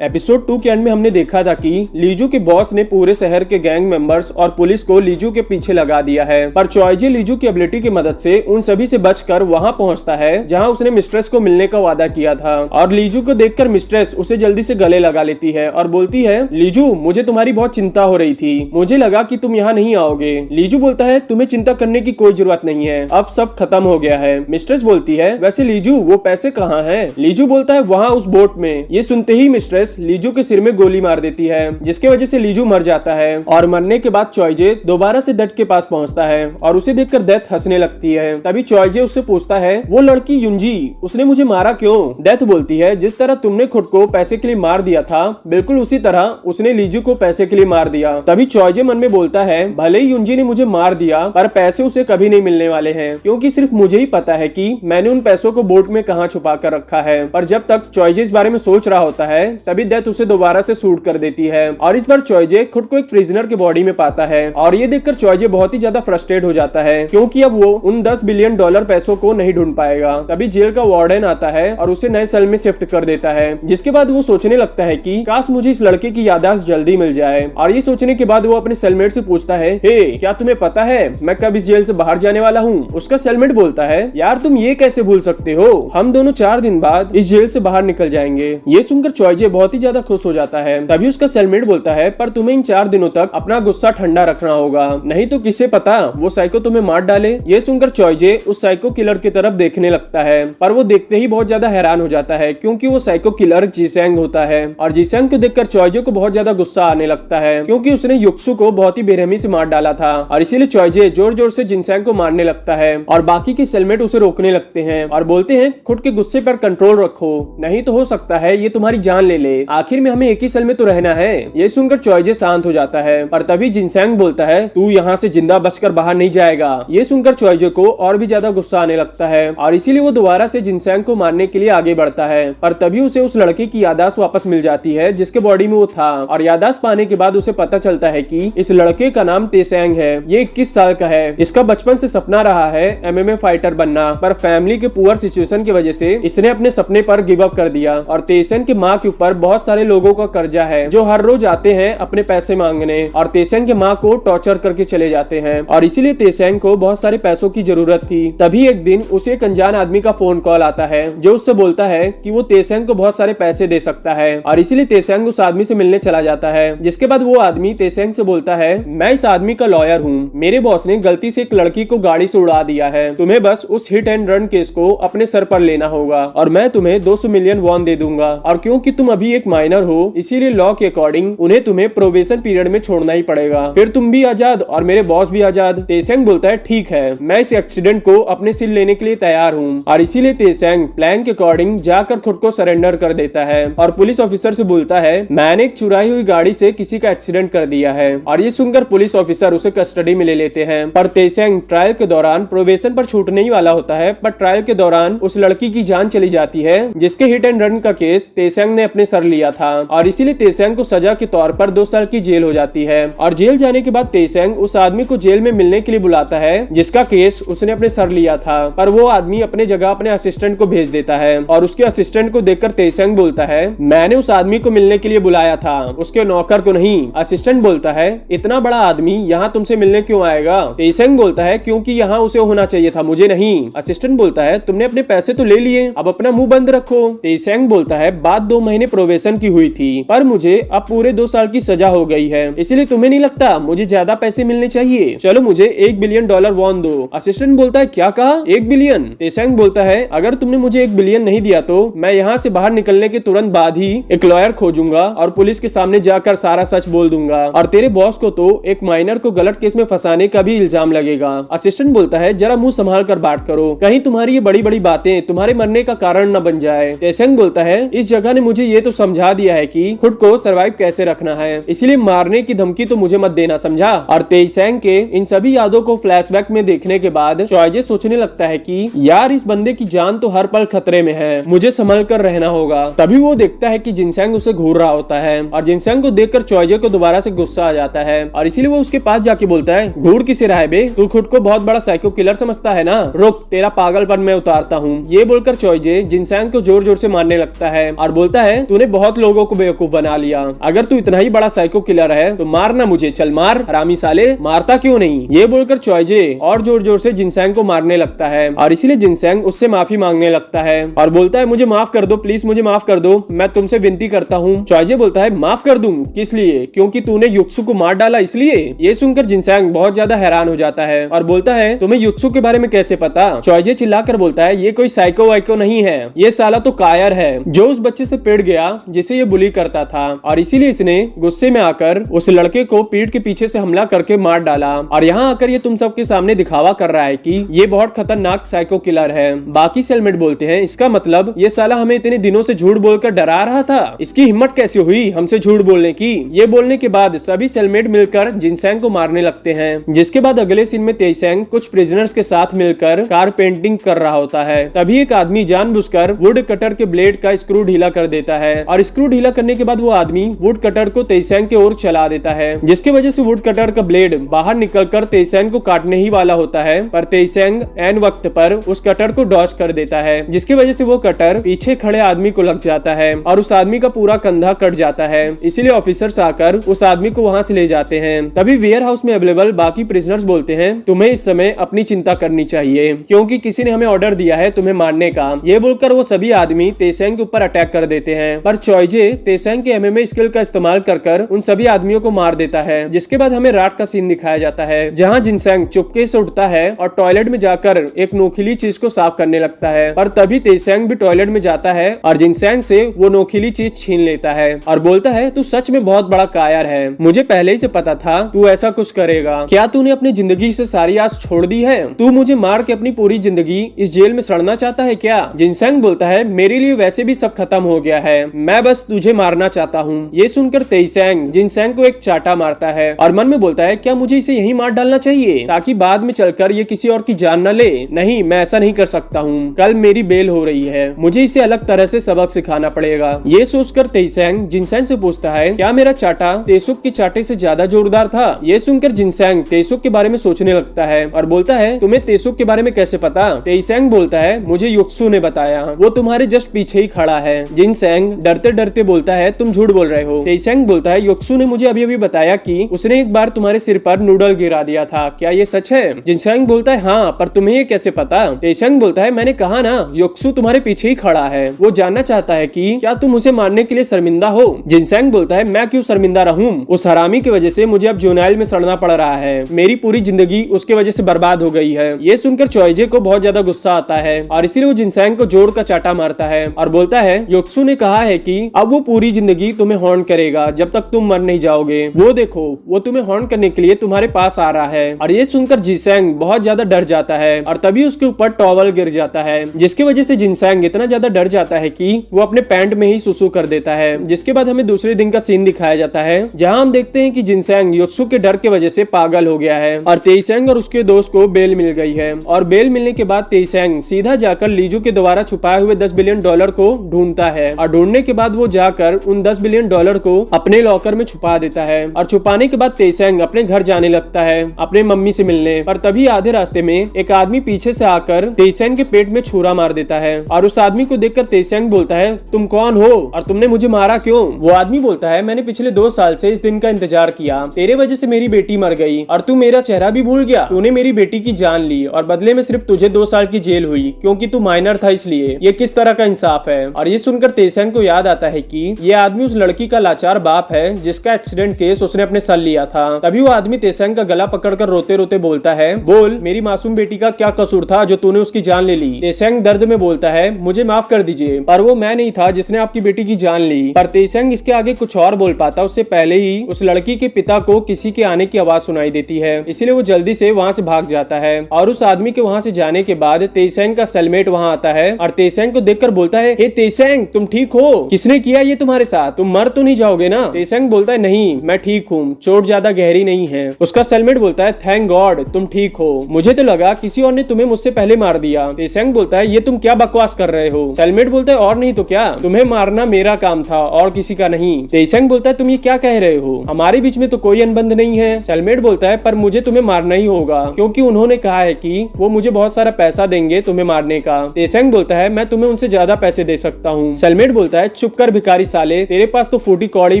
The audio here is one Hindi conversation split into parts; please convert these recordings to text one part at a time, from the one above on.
एपिसोड 2 के एंड में हमने देखा था कि लीजू के बॉस ने पूरे शहर के गैंग मेंबर्स और पुलिस को लीजू के पीछे लगा दिया है, पर चॉयजे लीजू की एबिलिटी की मदद से उन सभी से बचकर वहां पहुंचता है जहां उसने मिस्ट्रेस को मिलने का वादा किया था। और लीजू को देखकर मिस्ट्रेस उसे जल्दी से गले लगा लेती है और बोलती है, लीजू मुझे तुम्हारी बहुत चिंता हो रही थी, मुझे लगा कि तुम यहाँ नहीं आओगे। लीजू बोलता है, तुम्हें चिंता करने की कोई जरूरत नहीं है, अब सब खत्म हो गया है। मिस्ट्रेस बोलती है, वैसे लीजू वो पैसे कहाँ हैं? लीजू बोलता है, वहाँ उस बोट में। ये सुनते ही मिस्ट्रेस लीजू के सिर में गोली मार देती है, जिसके वजह से लीजू मर जाता है। और मरने के बाद चॉयजे दोबारा से डेथ के पास पहुंचता है और उसे देखकर डेथ हंसने लगती है। तभी चॉयजे उससे पूछता है, वो लड़की युंजी, उसने मुझे मारा क्यों? डेथ बोलती है, जिस तरह तुमने खुद को पैसे के लिए मार दिया था, बिल्कुल उसी तरह उसने लीजू को पैसे के लिए मार दिया। तभी चॉयजे मन में बोलता है, भले ही युंजी ने मुझे मार दिया, पर पैसे उसे कभी नहीं मिलने वाले हैं, क्योंकि सिर्फ मुझे ही पता है कि मैंने उन पैसों को बोट में कहाँ छुपा कर रखा है। पर जब तक चॉयजे इस बारे में सोच रहा होता है, तभी डेथ उसे दोबारा से शूट कर देती है और इस बार चॉयजे खुद को एक प्रिजनर के बॉडी में पाता है। और ये देखकर चॉयजे बहुत ही ज्यादा फ्रस्ट्रेट हो जाता है, क्योंकि अब वो उन $10 बिलियन पैसों को नहीं ढूंढ पाएगा। तभी जेल का वार्डन आता है और उसे नए सेल में शिफ्ट कर देता है, जिसके बाद वो सोचने लगता है कि काश मुझे इस लड़के की याददाश्त जल्दी मिल जाए। और ये सोचने के बाद वो अपने सेलमेट से पूछता है, हे क्या तुम्हें पता है मैं कब इस जेल से बाहर जाने वाला हूँ? उसका सेलमेट बोलता है, यार तुम ये कैसे भूल सकते हो, हम दोनों 4 दिन बाद इस जेल से बाहर निकल जाएंगे। ये सुनकर चॉयजे बहुत ही ज्यादा खुश हो जाता है। तभी उसका सेलमेट बोलता है, पर तुम्हें इन 4 दिनों तक अपना गुस्सा ठंडा रखना होगा, नहीं तो किसे पता वो साइको तुम्हें मार डाले। ये सुनकर चॉयजे उस साइको किलर की तरफ देखने लगता है, पर वो देखते ही बहुत ज्यादा हैरान हो जाता है, क्योंकि वो साइको किलर जिसेंग होता है। और जिसेंग को देखकर चॉयजे को बहुत ज्यादा गुस्सा आने लगता है, क्योंकि उसने युक्सु को बहुत ही बेरहमी से मार डाला था। और इसीलिए चॉयजे जोर जोर से जिनसेंग को मारने लगता है और बाकी के सेलमेट उसे रोकने लगते हैं और बोलते हैं, खुद के गुस्से पर कंट्रोल रखो, नहीं तो हो सकता है ये तुम्हारी जान ले ले, आखिर में हमें एक ही सेल में तो रहना है। ये सुनकर चॉयजे शांत हो जाता है, पर तभी जिनसेंग बोलता है, तू यहाँ से जिंदा बचकर बाहर नहीं जाएगा। ये सुनकर चॉयजे को और भी ज्यादा गुस्सा आने लगता है और इसीलिए वो दोबारा से जिनसेंग को मारने के लिए आगे बढ़ता है। पर तभी उसे उस लड़के की याददाश्त वापस मिल जाती है जिसके बॉडी में वो था। और याददाश्त पाने के बाद उसे पता चलता है कि इस लड़के का नाम तेसेंग है। ये 21 साल का है। इसका बचपन से सपना रहा है MMA फाइटर बनना, पर फैमिली के पुअर सिचुएशन की वजह से इसने अपने सपने पर गिव अप कर दिया। और तेसेंग की माँ के ऊपर बहुत सारे लोगों का कर्जा है, जो हर रोज आते हैं अपने पैसे मांगने और तेसेंग की माँ को टॉर्चर करके चले जाते हैं। और इसीलिए तेसेंग को बहुत सारे पैसों की जरूरत थी। तभी एक दिन उसे एक अनजान आदमी का फोन कॉल आता है, जो उससे बोलता है कि वो तेसेंग को बहुत सारे पैसे दे सकता है। और इसीलिए तेसेंग उस आदमी से मिलने चला जाता है, जिसके बाद वो आदमी तेसेंग से बोलता है, मैं इस आदमी का लॉयर हूँ, मेरे बॉस ने गलती से एक लड़की को गाड़ी से उड़ा दिया है, तुम्हें बस उस हिट एंड रन केस को अपने सर पर लेना होगा और मैं तुम्हें 200 मिलियन वॉन दे दूंगा। और क्योंकि तुम अभी एक माइनर हो, इसीलिए लॉ के अकॉर्डिंग उन्हें तुम्हें प्रोबेशन पीरियड में छोड़ना ही पड़ेगा, फिर तुम भी आजाद और मेरे बॉस भी आजाद। तेसेंग बोलता है, ठीक है, मैं इस एक्सीडेंट को अपने सिर लेने के लिए तैयार हूँ। और इसीलिए तेसेंग प्लान के अकॉर्डिंग जाकर खुद को सरेंडर कर देता है और पुलिस ऑफिसर से बोलता है, मैंने एक चुराई हुई गाड़ी से किसी का एक्सीडेंट कर दिया है। और ये सुनकर पुलिस ऑफिसर उसे कस्टडी में ले लेते हैं। पर तेसेंग ट्रायल के दौरान प्रोबेशन पर छूटने ही वाला होता है, पर ट्रायल के दौरान उस लड़की की जान चली जाती है, जिसके हिट एंड रन का केस तेसेंग ने अपने सर लिया था। और इसीलिए तेसेंग को सजा के तौर पर 2 साल की जेल हो जाती है। और जेल जाने के बाद तेसेंग उस आदमी को जेल में मिलने के लिए बुलाता है, जिसका केस उसने अपने सर लिया था। पर वो आदमी अपने जगह अपने असिस्टेंट को भेज देता है और उसके असिस्टेंट को देखकर तेसेंग बोलता है, मैंने उस आदमी को मिलने के लिए बुलाया था, उसके नौकर को नहीं। असिस्टेंट बोलता है, इतना बड़ा आदमी यहाँ तुमसे मिलने क्यों आएगा? तेसेंग बोलता है, क्योंकि यहाँ उसे होना चाहिए था, मुझे नहीं। असिस्टेंट बोलता है, तुमने अपने पैसे तो ले लिए, अब अपना मुंह बंद रखो। तेसेंग बोलता है, बात 2 महीने प्रोबेशन की हुई थी, पर मुझे अब पूरे 2 साल की सजा हो गई है, इसलिए तुम्हें नहीं लगता मुझे ज्यादा पैसे मिलने चाहिए? चलो मुझे $1 बिलियन वॉन दो। असिस्टेंट बोलता है, क्या कहा, 1 बिलियन? तेसेंग बोलता है, अगर तुमने मुझे 1 बिलियन नहीं दिया तो मैं यहाँ से बाहर निकलने के तुरंत बाद ही एक लॉयर खोजूंगा और पुलिस के सामने जाकर सारा सच बोल दूंगा, और तेरे बॉस को तो एक माइनर को गलत केस में फंसाने का भी इल्जाम लगेगा। असिस्टेंट बोलता है, जरा मुंह संभाल कर बात करो, कहीं तुम्हारी ये बड़ी बड़ी बातें तुम्हारे मरने का कारण न बन जाए। तेसेंग बोलता है, इस जगह ने मुझे ये तो समझा दिया है कि खुद को सरवाइव कैसे रखना है, इसलिए मारने की धमकी तो मुझे मत देना, समझा? और तेसेंग के इन सभी यादों को फ्लैशबैक में देखने के बाद चॉयजे सोचने लगता है कि यार इस बंदे की जान तो हर पल खतरे में है, मुझे संभल कर रहना होगा। तभी वो देखता है कि जिनसेंग उसे घूर रहा होता है और जिनसेंग को देखकर चॉयजे को दोबारा से गुस्सा आ जाता है और इसीलिए वो उसके पास जाके बोलता है, घूर किसे रहा है बे, तू खुद को बहुत बड़ा साइको किलर समझता है ना, रुक तेरा पागलपन मैं उतारता हूँ। ये बोलकर चॉयजे जिनसेंग को जोर जोर से मारने लगता है और बोलता है, तूने बहुत लोगों को बेवकूफ बना लिया। अगर तू इतना ही बड़ा साइको किलर है तो मारना मुझे, चल मार हरामी साले, मारता क्यों नहीं। ये बोलकर चॉयजे और जोर जोर से जिनसेंग को मारने लगता है और इसीलिए जिनसेंग उससे माफी मांगने लगता है और बोलता है मुझे माफ कर दो प्लीज, मुझे माफ कर दो, मैं तुमसे विनती करता हूँ। चॉयजे बोलता है माफ कर दूं किस लिए, क्योंकि तूने युक्सु को मार डाला इसलिए। ये सुनकर जिनसेंग बहुत ज्यादा हैरान हो जाता है और बोलता है तुम्हें युक्सु के बारे में कैसे पता। चॉयजे चिल्लाकर बोलता है ये कोई साइको वाइको नहीं है, ये साला तो कायर है जो उस बच्चे से पिट गया जिसे ये बुली करता था और इसीलिए इसने गुस्से में आकर उस लड़के को पीठ के पीछे से हमला करके मार डाला और यहाँ आकर ये तुम सबके सामने दिखावा कर रहा है कि ये बहुत खतरनाक साइको किलर है। बाकी सेलमेट बोलते हैं इसका मतलब ये साला हमें इतने दिनों से झूठ बोलकर डरा रहा था, इसकी हिम्मत कैसे हुई हमसे झूठ बोलने की। ये बोलने के बाद सभी सेलमेट मिलकर जिनसेंग को मारने लगते हैं। जिसके बाद अगले सीन में तेईसेंग कुछ प्रिजनर्स के साथ मिलकर कार पेंटिंग कर रहा होता है। तभी एक आदमी जानबूझकर वुड कटर के ब्लेड का स्क्रू ढीला कर देता है और स्क्रू ढीला करने के बाद वो आदमी वुड कटर को तेईसेंग की ओर चला देता है, जिसकी वजह से वुड कटर का ब्लेड बाहर निकलकर तेईसेंग को काटने ही वाला होता है। पर तेईसेंग एन वक्त पर उस कटर को डॉज कर देता है, जिसकी वजह से वो कटर पीछे खड़े आदमी को लग जाता है और उस आदमी का पूरा कंधा कट जाता है। इसीलिए ऑफिसर्स आकर उस आदमी को वहां से ले जाते हैं। तभी वेयर हाउस में अवेलेबल बाकी प्रिजनर्स बोलते हैं तुम्हें इस समय अपनी चिंता करनी चाहिए क्योंकि किसी ने हमें ऑर्डर दिया है तुम्हें मारने का। ये बोलकर वो सभी आदमी तेईसेंग के ऊपर अटैक कर देते हैं, पर चॉयजे तेईसेंग के एमएमए स्किल का इस्तेमाल कर उन सभी आदमियों को मार देता है। जिसके बाद हमें रात का सीन दिखाया जाता है जहाँ जिनसेंग चुपके से उठता है और टॉयलेट में जाकर एक नोखिली चीज को साफ करने लगता है, पर तभी तेईसेंग भी टॉयलेट में जाता है और जिनसेंग से वो नोखिली चीज छीन लेता है और बोलता है तू सच में बहुत बड़ा कायर है, मुझे पहले ही से पता था तू ऐसा कुछ करेगा। क्या तूने अपनी जिंदगी से सारी आस छोड़ दी है? तू मुझे मार के अपनी पूरी जिंदगी इस जेल में सड़ना चाहता है क्या? जिनसेंग बोलता है मेरे लिए वैसे भी सब खत्म हो गया है, मैं बस तुझे मारना चाहता हूँ। ये सुनकर तेईसेंग जिनसेंग को एक चाटा मारता है और मन में बोलता है क्या मुझे इसे यहीं मार डालना चाहिए ताकि बाद में चलकर ये किसी और की जान न ले। नहीं, मैं ऐसा नहीं कर सकता हूँ, कल मेरी बेल हो रही है, मुझे इसे अलग तरह से सबक सिखाना पड़ेगा। ये सोचकर तेईसेंग जिनसेंग से पूछता है क्या मेरा चाटा तेसुक के चाटे से ज्यादा जोरदार था? ये सुनकर जिनसेंग तेसुक के बारे में सोचने लगता है और बोलता है तुम्हें तेसुक के बारे में कैसे पता? तेईसेंग बोलता है मुझे युक्सु ने बताया, वो तुम्हारे जस्ट पीछे ही खड़ा है। जिनसेंग डरते डरते बोलता है तुम झूठ बोल रहे हो। तेईसेंग बोलता है युक्सु ने मुझे अभी अभी बताया कि उसने एक बार तुम्हारे सिर पर नूडल गिरा दिया था, क्या ये सच है? जिनसेंग बोलता है हाँ, पर तुम्हें ये कैसे पता? तेईसेंग बोलता है मैंने कहा ना युक्सु तुम्हारे पीछे ही खड़ा है, वो जानना चाहता है कि क्या तुम उसे मारने के लिए शर्मिंदा हो। जिनसेंग बोलता है मैं क्यों शर्मिंदा रहूं, उस हरामी की वजह से मुझे अब जोनाइल में सड़ना पड़ रहा है, मेरी पूरी जिंदगी उसके वजह से बर्बाद हो गई है। ये सुनकर चॉयजे को बहुत ज्यादा गुस्सा आता है और इसीलिए वो जिनसेंग को जोर का चाटा मारता है और बोलता है युक्सु ने कहा है कि अब वो पूरी जिंदगी तुम्हें हॉर्न करेगा जब तक तुम मर नहीं जाओगे, वो देखो वो तुम्हें हॉर्न करने के लिए तुम्हारे पास आ रहा है। और ये सुनकर जिनसेंग बहुत ज्यादा डर जाता है और तभी उसके ऊपर टॉवल गिर जाता है, जिसकी वजह से जिनसेंग इतना ज्यादा डर जाता है कि वो अपने पैंट में ही सुसु कर देता है। जिसके बाद हमें दूसरे दिन का सीन दिखाया जाता है जहाँ हम देखते हैं कि जिनसेंग युक्सु के डर की वजह से पागल हो गया है और तेईसेंग और उसके दोस्त को बेल मिल गई है। और बेल मिलने के बाद तेईसेंग सीधा जाकर लीजू के द्वारा छुपाए हुए $10 बिलियन को ढूंढता है और ढूंढने के बाद वो जाकर उन $10 बिलियन को अपने लॉकर में छुपा देता है। और छुपाने के बाद तेईसेंग अपने घर जाने लगता है अपने मम्मी से मिलने, पर तभी आधे रास्ते में एक आदमी पीछे से आकर तेईसेंग के पेट में छुरा मार देता है और उस आदमी को देखकर तेईसेंग बोलता है तुम कौन हो और तुमने मुझे मारा क्यों? वो आदमी बोलता है मैंने पिछले 2 साल से इस दिन का इंतजार किया, तेरे वजह से मेरी बेटी मर गई और तू मेरा चेहरा भी भूल गया, तूने मेरी बेटी की जान ली और बदले में सिर्फ तुझे 2 साल की जेल हुई क्योंकि तू माइनर था, इसलिए ये किस तरह का इंसाफ है। और ये सुनकर तेईसेंग को याद आता है कि ये आदमी उस लड़की का लाचार बाप है जिसका एक्सीडेंट केस उसने अपने सर लिया था। तभी वो आदमी तेईसेंग का गला पकड़कर रोते रोते बोलता है बोल मेरी मासूम बेटी का क्या कसूर था जो तूने उसकी जान ले ली? तेईसेंग दर्द में बोलता है मुझे माफ कर दीजिए, पर वो मैं नहीं था जिसने आपकी बेटी की जान ली। पर तेईसेंग इसके आगे कुछ और बोल पाता उससे पहले ही उस लड़की के पिता को किसी के आने की आवाज सुनाई देती है, इसलिए वो जल्दी से वहाँ से भाग जाता है। और उस आदमी के वहाँ से जाने के बाद तेईसेंग का सेलमेट वहाँ आता है और तेईसेंग को देखकर बोलता है हे तेईसेंग तुम ठीक हो? किसने किया ये तुम्हारे साथ? तुम मर तो नहीं जाओगे ना? तेईसेंग बोलता है नहीं मैं ठीक हूँ, चोट ज्यादा गहरी नहीं है। उसका सेलमेट बोलता है थैंक गॉड तुम ठीक हो, मुझे तो लगा किसी और ने तुम्हें मुझसे पहले मार दिया। तेईसेंग बोलता है ये तुम क्या बकवास कर रहे हो? सेलमेट बोलता है और नहीं तो क्या, तुम्हें मारना मेरा काम था और किसी का नहीं। तेईसेंग बोलता है तुम ये क्या कह रहे हो, हमारे बीच में तो कोई अनबंध नहीं है। सेलमेट बोलता है पर मुझे तुम्हें मारना ही होगा क्योंकि उन्होंने कहा है कि वो मुझे बहुत सारा पैसा देंगे तुम्हें मारने का। तेईसेंग बोलता है मैं तुम्हें उनसे ज्यादा पैसे दे सकता हूँ। सेलमेट बोलता है चुप कर भिखारी साले, तेरे पास तो फूटी कौड़ी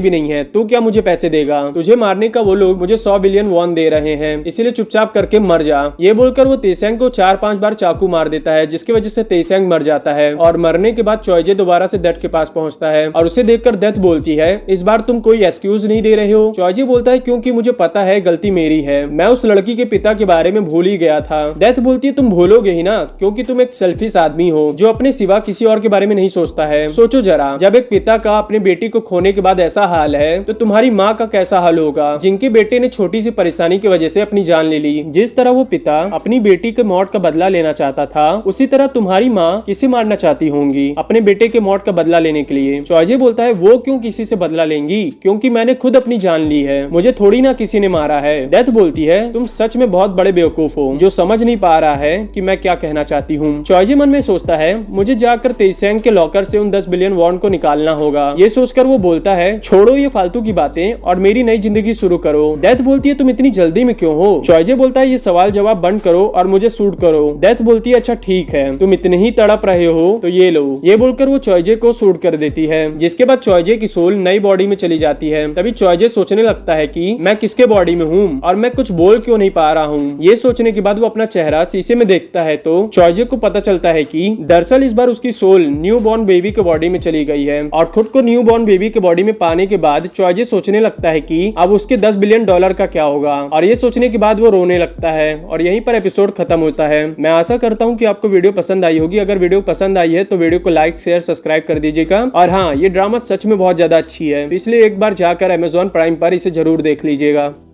भी नहीं है, तू क्या मुझे पैसे देगा? तुझे मारने का वो लोग मुझे 100 बिलियन वॉन दे रहे हैं, इसीलिए चुपचाप करके मर जा। ये बोलकर वो तेसेंग को 4-5 बार चाकू मार देता है, जिसकी वजह से तेसेंग मर जाता है। और मरने के बाद चॉयजे दोबारा से डेथ के पास पहुंचता है और उसे देखकर डेथ बोलती है, इस बार तुम कोई एक्सक्यूज नहीं दे रहे हो? चॉयजे बोलता है, क्योंकि मुझे पता है गलती मेरी है, मैं उस लड़की के पिता के बारे में भूल ही गया था। डेथ बोलती है, तुम भूलोगे ही ना, क्योंकि तुम एक सेल्फिश आदमी हो जो अपने सिवा किसी और के बारे में नहीं सोचता है। सोचो जरा, जब एक पिता का अपनी बेटी को खोने के बाद ऐसा हाल है, तो तुम्हारी माँ का कैसा हाल होगा, जिनके बेटे ने छोटी सी परेशानी की वजह से अपनी जान ले ली। जिस तरह वो पिता अपनी बेटी के मौत का बदला लेना चाहता था, उसी तरह तुम्हारी माँ किसे मारना चाहती होंगी अपने बेटे के मौत का बदला लेने के लिए। चॉयजे बोलता है, वो क्यों किसी से बदला लेंगी, क्योंकि मैंने खुद अपनी जान ली है, मुझे थोड़ी ना किसी ने मारा है। डेथ बोलती है, तुम सच में बहुत बड़े बेवकूफ हो जो समझ नहीं पा रहा है कि मैं क्या कहना चाहती हूँ। चॉयजे मन में सोचता है, मुझे जाकर तेसेंग के लॉकर से उन 10 बिलियन वॉन को निकालना होगा। ये सोचकर वो बोलता है, छोड़ो ये फालतू की बातें और मेरी नई जिंदगी शुरू करो। डेथ बोलती है, तुम इतनी जल्दी में क्यों हो? चॉयजे बोलता है, ये सवाल जवाब बंद करो और मुझे शूट करो। डेथ बोलती है, अच्छा ठीक है, तुम इतने ही तड़प रहे हो तो ये लो। ये बोलकर वो चॉयजे को शूट कर देती है, जिसके बाद चॉयजे की सोल नई बॉडी में चली जाती है। तभी चॉयजे सोचने लगता है कि मैं किसके बॉडी में हूँ और मैं कुछ बोल क्यों नहीं पा रहा हूँ। ये सोचने के बाद वो अपना चेहरा शीशे में देखता है तो चॉयजे को पता चलता है कि दरअसल इस बार उसकी सोल न्यू बॉर्न बेबी के बॉडी में चली गई है। और खुद को न्यू बॉर्न बेबी के बॉडी में पाने के बाद चॉयजे सोचने लगता है कि अब उसके 10 बिलियन डॉलर का क्या होगा। और ये सोचने के बाद वो रोने लगता है और यहीं पर एपिसोड खत्म होता है। मैं आशा करता हूँ कि आपको वीडियो पसंद आई होगी। अगर वीडियो पसंद आई है तो वीडियो को लाइक शेयर सब्सक्राइब कर दीजिएगा। और हाँ, ये ड्रामा सच में बहुत ज्यादा अच्छी है, इसलिए एक बार जाकर Amazon प्राइम पर इसे जरूर देख लीजिएगा।